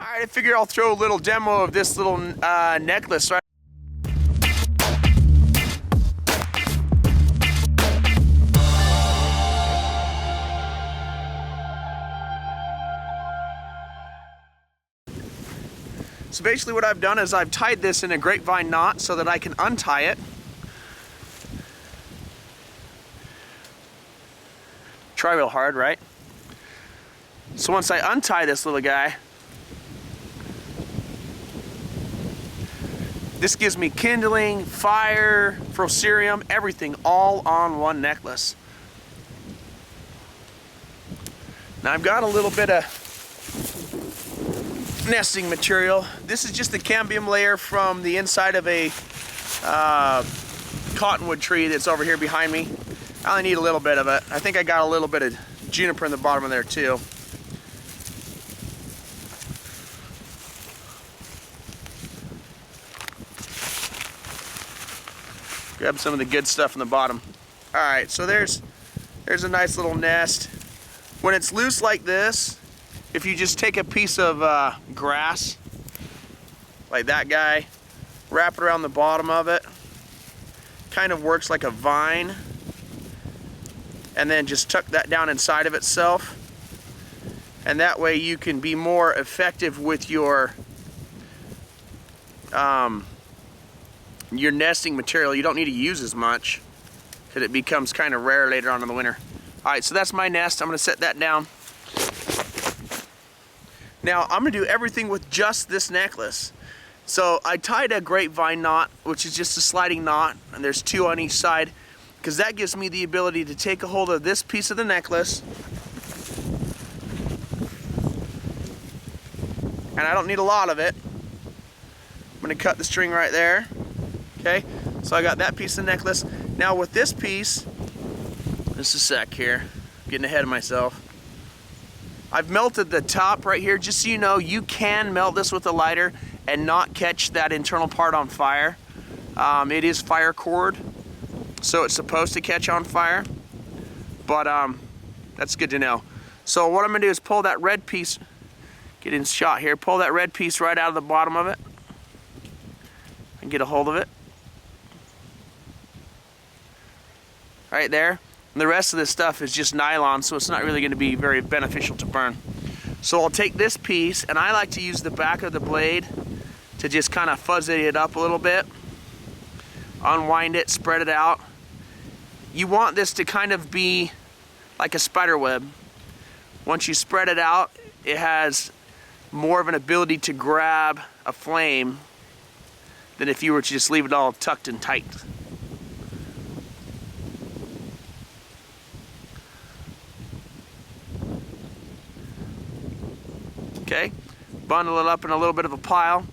Alright, I figure I'll throw a little demo of this little necklace right. So basically what I've done is I've tied this in a grapevine knot so that I can untie it. Try real hard, right? So once I untie this little guy, this gives me kindling, fire, fusarium, everything all on one necklace. Now I've got a little bit of nesting material. This is just the cambium layer from the inside of a cottonwood tree that's over here behind me. I only need a little bit of it. I think I got a little bit of juniper in the bottom of there too. Grab some of the good stuff in the bottom. Alright, so there's a nice little nest. When it's loose like this, if you just take a piece of grass, like that guy, wrap it around the bottom of it, kind of works like a vine, and then just tuck that down inside of itself, and that way you can be more effective with your nesting material. You don't need to use as much because it becomes kind of rare later on in the winter. Alright, so that's my nest. I'm going to set that down. Now I'm going to do everything with just this necklace. So I tied a grapevine knot, which is just a sliding knot, and there's two on each side, because that gives me the ability to take a hold of this piece of the necklace, and I don't need a lot of it. I'm going to cut the string right there. Okay, so I got that piece of the necklace. Now with this piece, just a sec here, getting ahead of myself. I've melted the top right here, just so you know, you can melt this with a lighter and not catch that internal part on fire. It is fire cord, so it's supposed to catch on fire, but that's good to know. So what I'm gonna do is pull that red piece, get in shot here, pull that red piece right out of the bottom of it and get a hold of it. Right there. And the rest of this stuff is just nylon, so it's not really going to be very beneficial to burn. So I'll take this piece, and I like to use the back of the blade to just kind of fuzzy it up a little bit. Unwind it, spread it out. You want this to kind of be like a spider web. Once you spread it out, it has more of an ability to grab a flame than if you were to just leave it all tucked and tight. Okay, bundle it up in a little bit of a pile.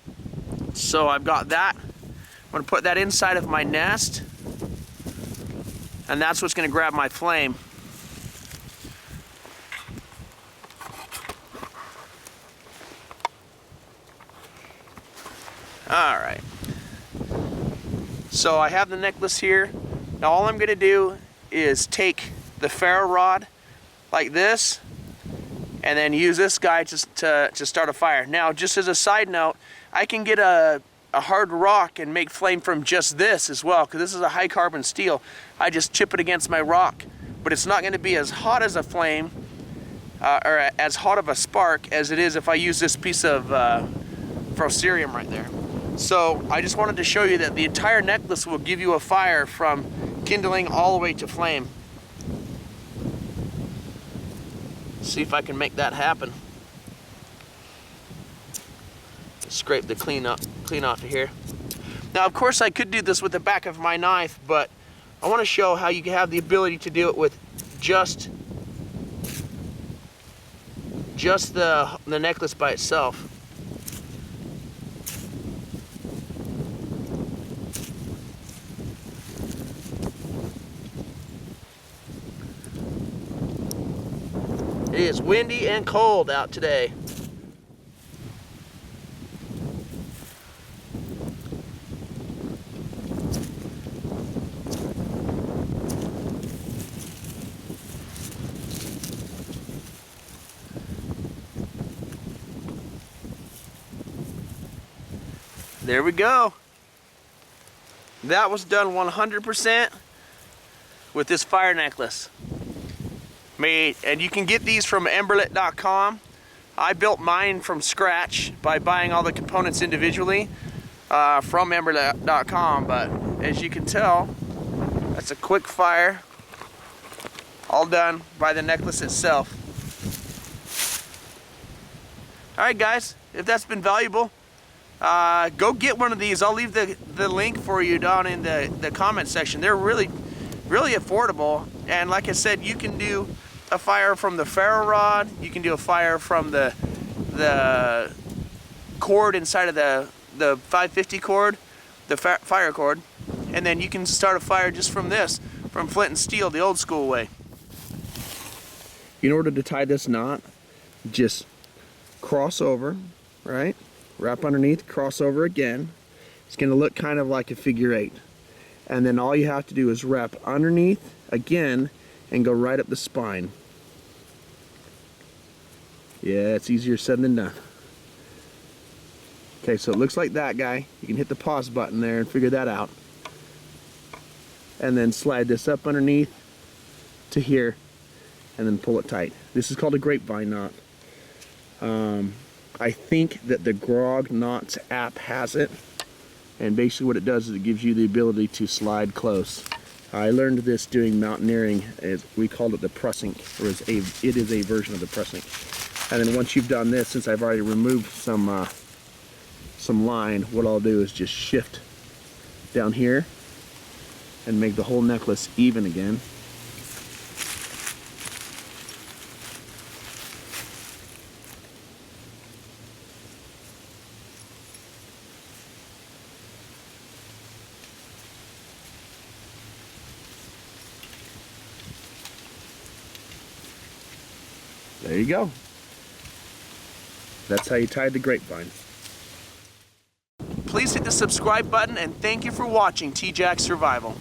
So I've got that. I'm going to put that inside of my nest, and that's what's going to grab my flame. All right. So I have the necklace here. Now all I'm going to do is take the ferro rod like this, and then use this guy to start a fire. Now, just as a side note, I can get a hard rock and make flame from just this as well, because this is a high carbon steel. I just chip it against my rock, but it's not going to be as hot as a flame, or as hot of a spark as it is if I use this piece of fusarium right there. So I just wanted to show you that the entire necklace will give you a fire from kindling all the way to flame. See if I can make that happen. Scrape the clean off of here. Now, of course, I could do this with the back of my knife, but I want to show how you have the ability to do it with just the necklace by itself. It is windy and cold out today. There we go. That was done 100% with this fire necklace. And you can get these from Emberlit.com. I built mine from scratch by buying all the components individually from Emberlit.com, but as you can tell, that's a quick fire, all done by the necklace itself. Alright guys, if that's been valuable, go get one of these. I'll leave the link for you down in the comment section. They're really affordable, and like I said, you can do a fire from the ferro rod, you can do a fire from the cord inside of the 550 cord, the fire cord, and then you can start a fire just from this, from flint and steel, the old school way. In order to tie this knot, just cross over, right? Wrap underneath, cross over again. It's going to look kind of like a figure 8. And then all you have to do is wrap underneath again and go right up the spine. Yeah, it's easier said than done. Okay, so it looks like that, guy. You can hit the pause button there and figure that out. And then slide this up underneath to here and then pull it tight. This is called a grapevine knot. I think that the Grog Knots app has it, and basically what it does is it gives you the ability to slide close. I learned this doing mountaineering. We called it the pressing, or it is a version of the pressing. And then once you've done this, since I've already removed some line, what I'll do is just shift down here and make the whole necklace even again. There you go. That's how you tie the grapevine. Please hit the subscribe button, and thank you for watching T-Jack Survival.